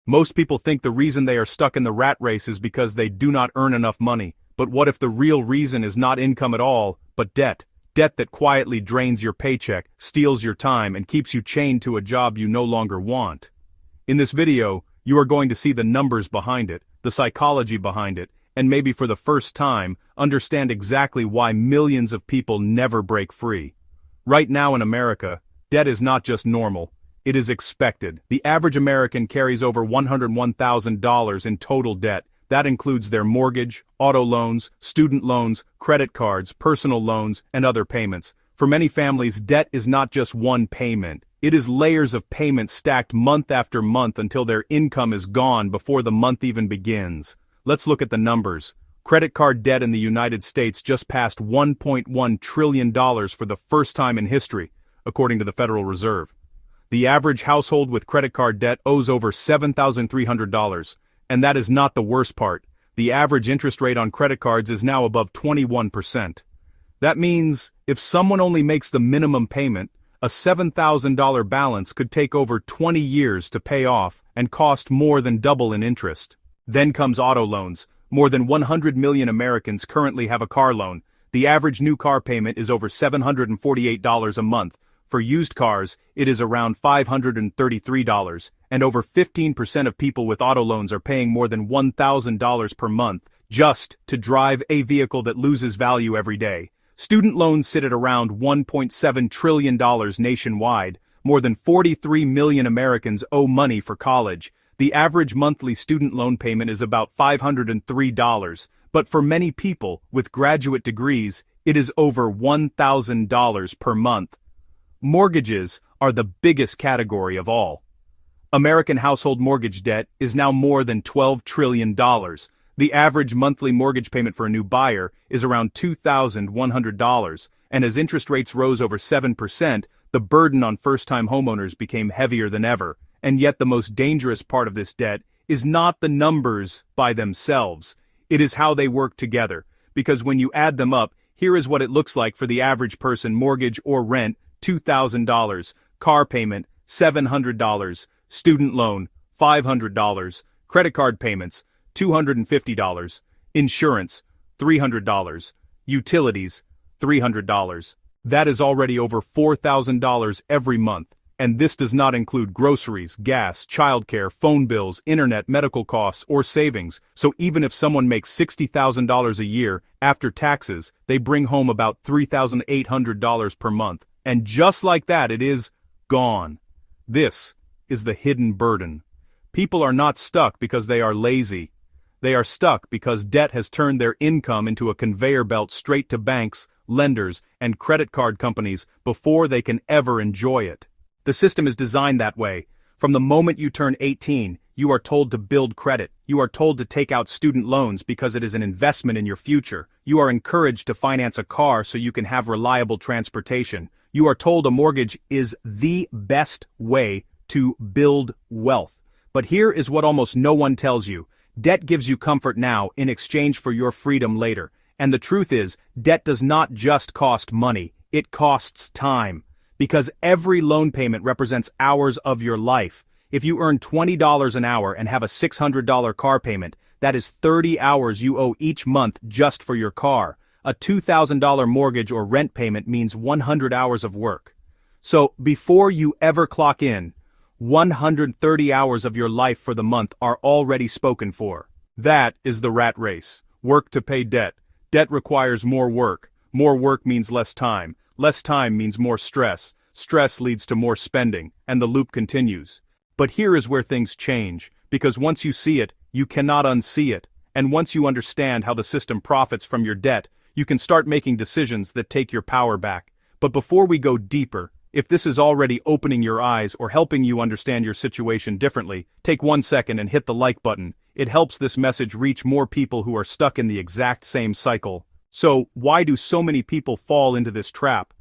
Most people think the reason they are stuck in the rat race is because they do not earn enough money. But what if the real reason is not income at all, but debt? Debt that quietly drains your paycheck, steals your time, and keeps you chained to a job you no longer want. In this video, you are going to see the numbers behind it, the psychology behind it, and maybe for the first time, understand exactly why millions of people never break free. Right now in America, debt is not just normal, it is expected. The average American carries over $101,000 in total debt. That includes their mortgage, auto loans, student loans, credit cards, personal loans, and other payments. For many families, debt is not just one payment. It is layers of payments stacked month after month until their income is gone before the month even begins. Let's look at the numbers. Credit card debt in the United States just passed $1.1 trillion for the first time in history, according to the Federal Reserve. The average household with credit card debt owes over $7,300. And that is not the worst part. The average interest rate on credit cards is now above 21%. That means, if someone only makes the minimum payment, a $7,000 balance could take over 20 years to pay off and cost more than double in interest. Then comes auto loans. More than 100 million Americans currently have a car loan. The average new car payment is over $748 a month. For used cars, it is around $533, and over 15% of people with auto loans are paying more than $1,000 per month just to drive a vehicle that loses value every day. Student loans sit at around $1.7 trillion nationwide. More than 43 million Americans owe money for college. The average monthly student loan payment is about $503, but for many people with graduate degrees, it is over $1,000 per month. Mortgages are the biggest category of all. American household mortgage debt is now more than $12 trillion. The average monthly mortgage payment for a new buyer is around $2,100, and as interest rates rose over 7%, the burden on first-time homeowners became heavier than ever. And yet the most dangerous part of this debt is not the numbers by themselves. It is how they work together, because when you add them up, here is what it looks like for the average person: mortgage or rent, $2,000, car payment, $700, student loan, $500, credit card payments, $250, insurance, $300, utilities, $300. That is already over $4,000 every month, and this does not include groceries, gas, childcare, phone bills, internet, medical costs, or savings. So even if someone makes $60,000 a year, after taxes, they bring home about $3,800 per month. And just like that, it is gone. This is the hidden burden. People are not stuck because they are lazy. They are stuck because debt has turned their income into a conveyor belt straight to banks, lenders, and credit card companies before they can ever enjoy it. The system is designed that way. From the moment you turn 18, you are told to build credit. You are told to take out student loans because it is an investment in your future. You are encouraged to finance a car so you can have reliable transportation. You are told a mortgage is the best way to build wealth. But here is what almost no one tells you. Debt gives you comfort now in exchange for your freedom later. And the truth is, debt does not just cost money, it costs time. Because every loan payment represents hours of your life. If you earn $20 an hour and have a $600 car payment, that is 30 hours you owe each month just for your car. A $2,000 mortgage or rent payment means 100 hours of work. So, before you ever clock in, 130 hours of your life for the month are already spoken for. That is the rat race. Work to pay debt. Debt requires more work. More work means less time. Less time means more stress. Stress leads to more spending, and the loop continues. But here is where things change, because once you see it, you cannot unsee it. And once you understand how the system profits from your debt, you can start making decisions that take your power back. But before we go deeper, if this is already opening your eyes or helping you understand your situation differently, take 1 second and hit the like button. It helps this message reach more people who are stuck in the exact same cycle. So, why do so many people fall into this trap?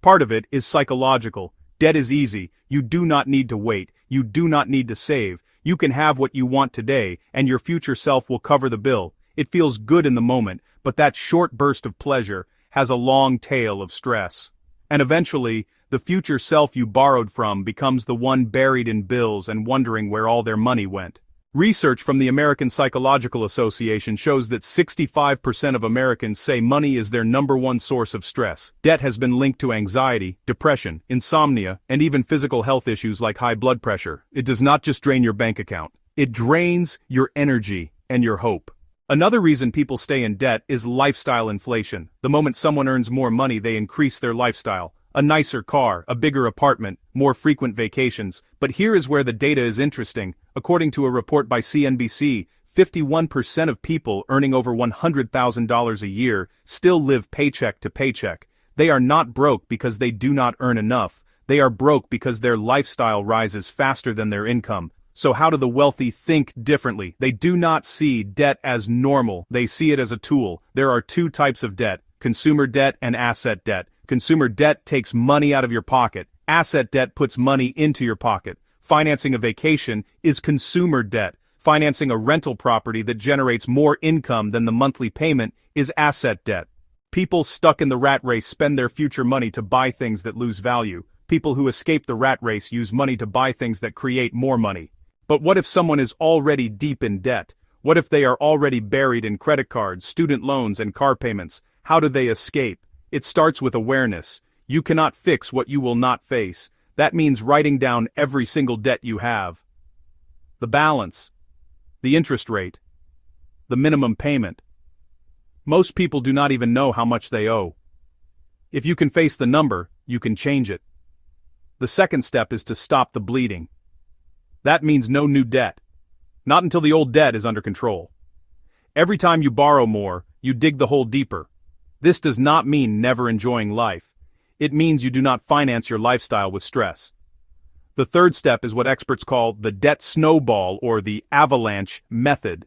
Part of it is psychological. Debt is easy. You do not need to wait. You do not need to save. You can have what you want today, and your future self will cover the bill. It feels good in the moment, but that short burst of pleasure has a long tail of stress. And eventually, the future self you borrowed from becomes the one buried in bills and wondering where all their money went. Research from the American Psychological Association shows that 65% of Americans say money is their number one source of stress. Debt has been linked to anxiety, depression, insomnia, and even physical health issues like high blood pressure. It does not just drain your bank account. It drains your energy and your hope. Another reason people stay in debt is lifestyle inflation. The moment someone earns more money, they increase their lifestyle. A nicer car, a bigger apartment, more frequent vacations. But here is where the data is interesting. According to a report by CNBC, 51% of people earning over $100,000 a year still live paycheck to paycheck. They are not broke because they do not earn enough. They are broke because their lifestyle rises faster than their income. So how do the wealthy think differently? They do not see debt as normal. They see it as a tool. There are two types of debt: consumer debt and asset debt. Consumer debt takes money out of your pocket. Asset debt puts money into your pocket. Financing a vacation is consumer debt. Financing a rental property that generates more income than the monthly payment is asset debt. People stuck in the rat race spend their future money to buy things that lose value. People who escape the rat race use money to buy things that create more money. But what if someone is already deep in debt? What if they are already buried in credit cards, student loans, and car payments? How do they escape? It starts with awareness. You cannot fix what you will not face. That means writing down every single debt you have. The balance. The interest rate. The minimum payment. Most people do not even know how much they owe. If you can face the number, you can change it. The second step is to stop the bleeding. That means no new debt. Not until the old debt is under control. Every time you borrow more, you dig the hole deeper. This does not mean never enjoying life. It means you do not finance your lifestyle with stress. The third step is what experts call the debt snowball or the avalanche method.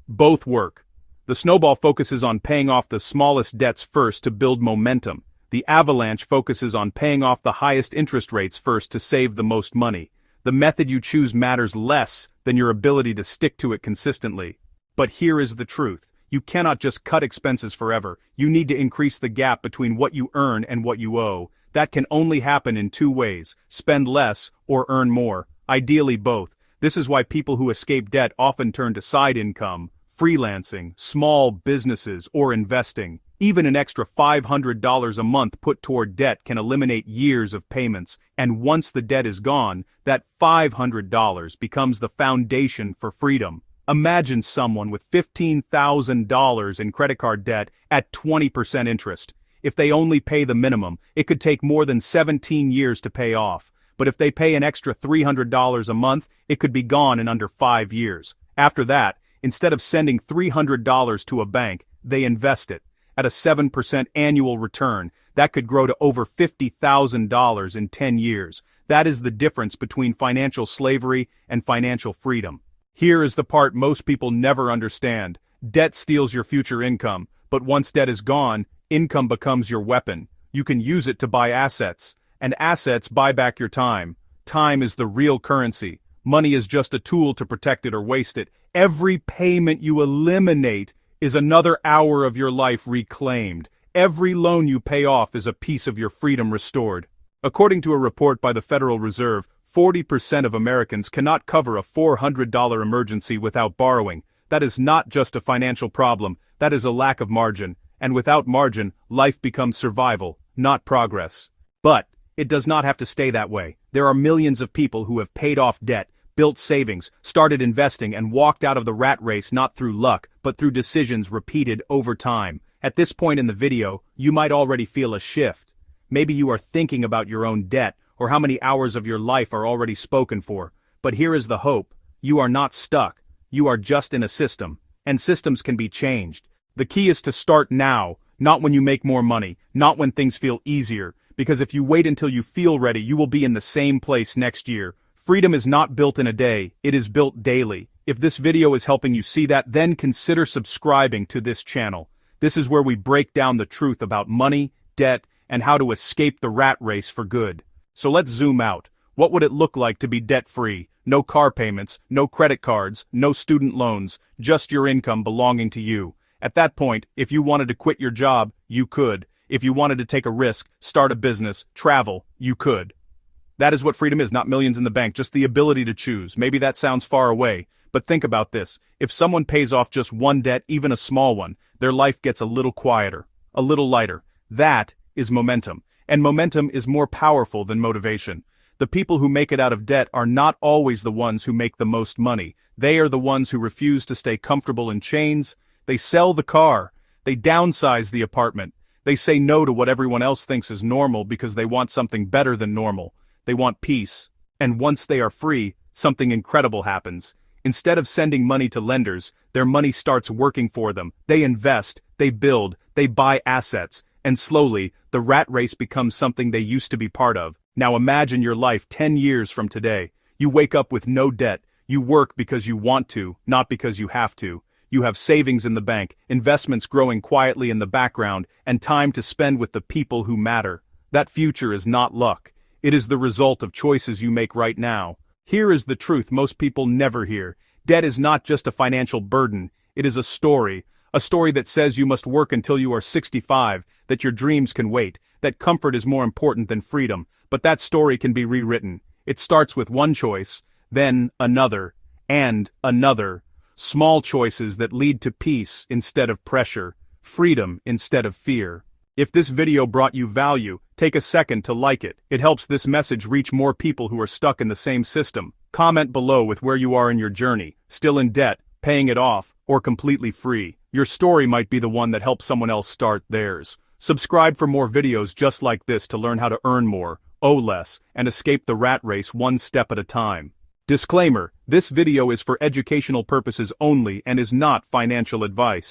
Both work. The snowball focuses on paying off the smallest debts first to build momentum. The avalanche focuses on paying off the highest interest rates first to save the most money. The method you choose matters less than your ability to stick to it consistently. But here is the truth. You cannot just cut expenses forever. You need to increase the gap between what you earn and what you owe. That can only happen in two ways: spend less or earn more. Ideally both. This is why people who escape debt often turn to side income, freelancing, small businesses, or investing. Even an extra $500 a month put toward debt can eliminate years of payments, and once the debt is gone, that $500 becomes the foundation for freedom. Imagine someone with $15,000 in credit card debt at 20% interest. If they only pay the minimum, it could take more than 17 years to pay off. But if they pay an extra $300 a month, it could be gone in under 5 years. After that, instead of sending $300 to a bank, they invest it. At a 7% annual return, that could grow to over $50,000 in 10 years. That is the difference between financial slavery and financial freedom. Here is the part most people never understand. Debt steals your future income, but once debt is gone, income becomes your weapon. You can use it to buy assets, and assets buy back your time. Time is the real currency. Money is just a tool to protect it or waste it. Every payment you eliminate is another hour of your life reclaimed. Every loan you pay off is a piece of your freedom restored. According to a report by the Federal Reserve, 40% of Americans cannot cover a $400 emergency without borrowing. That is not just a financial problem, that is a lack of margin. And without margin, life becomes survival, not progress. But it does not have to stay that way. There are millions of people who have paid off debt, built savings, started investing, and walked out of the rat race not through luck, but through decisions repeated over time. At this point in the video, you might already feel a shift. Maybe you are thinking about your own debt, or how many hours of your life are already spoken for. But here is the hope. You are not stuck. You are just in a system. And systems can be changed. The key is to start now, not when you make more money, not when things feel easier. Because if you wait until you feel ready, you will be in the same place next year. Freedom is not built in a day, it is built daily. If this video is helping you see that, then consider subscribing to this channel. This is where we break down the truth about money, debt, and how to escape the rat race for good. So let's zoom out. What would it look like to be debt-free? No car payments, no credit cards, no student loans, just your income belonging to you. At that point, if you wanted to quit your job, you could. If you wanted to take a risk, start a business, travel, you could. That is what freedom is, not millions in the bank, just the ability to choose. Maybe that sounds far away, But think about this, if someone pays off just one debt, even a small one, their life gets a little quieter, a little lighter. That is momentum. And momentum is more powerful than motivation. The people who make it out of debt are not always the ones who make the most money. They are the ones who refuse to stay comfortable in chains. They sell the car. They downsize the apartment. They say no to what everyone else thinks is normal because they want something better than normal. They want peace. And once they are free, something incredible happens. Instead of sending money to lenders, their money starts working for them. They invest, they build, they buy assets, and slowly, the rat race becomes something they used to be part of. Now imagine your life 10 years from today. You wake up with no debt. You work because you want to, not because you have to. You have savings in the bank, investments growing quietly in the background, and time to spend with the people who matter. That future is not luck. It is the result of choices you make right now. Here is the truth most people never hear. Debt is not just a financial burden. It is a story that says you must work until you are 65, that your dreams can wait, that comfort is more important than freedom. But that story can be rewritten. It starts with one choice, then another, and another. Small choices that lead to peace instead of pressure, freedom instead of fear. If this video brought you value, take a second to like it. It helps this message reach more people who are stuck in the same system. Comment below with where you are in your journey, still in debt, paying it off, or completely free. Your story might be the one that helps someone else start theirs. Subscribe for more videos just like this to learn how to earn more, owe less, and escape the rat race one step at a time. Disclaimer: this video is for educational purposes only and is not financial advice.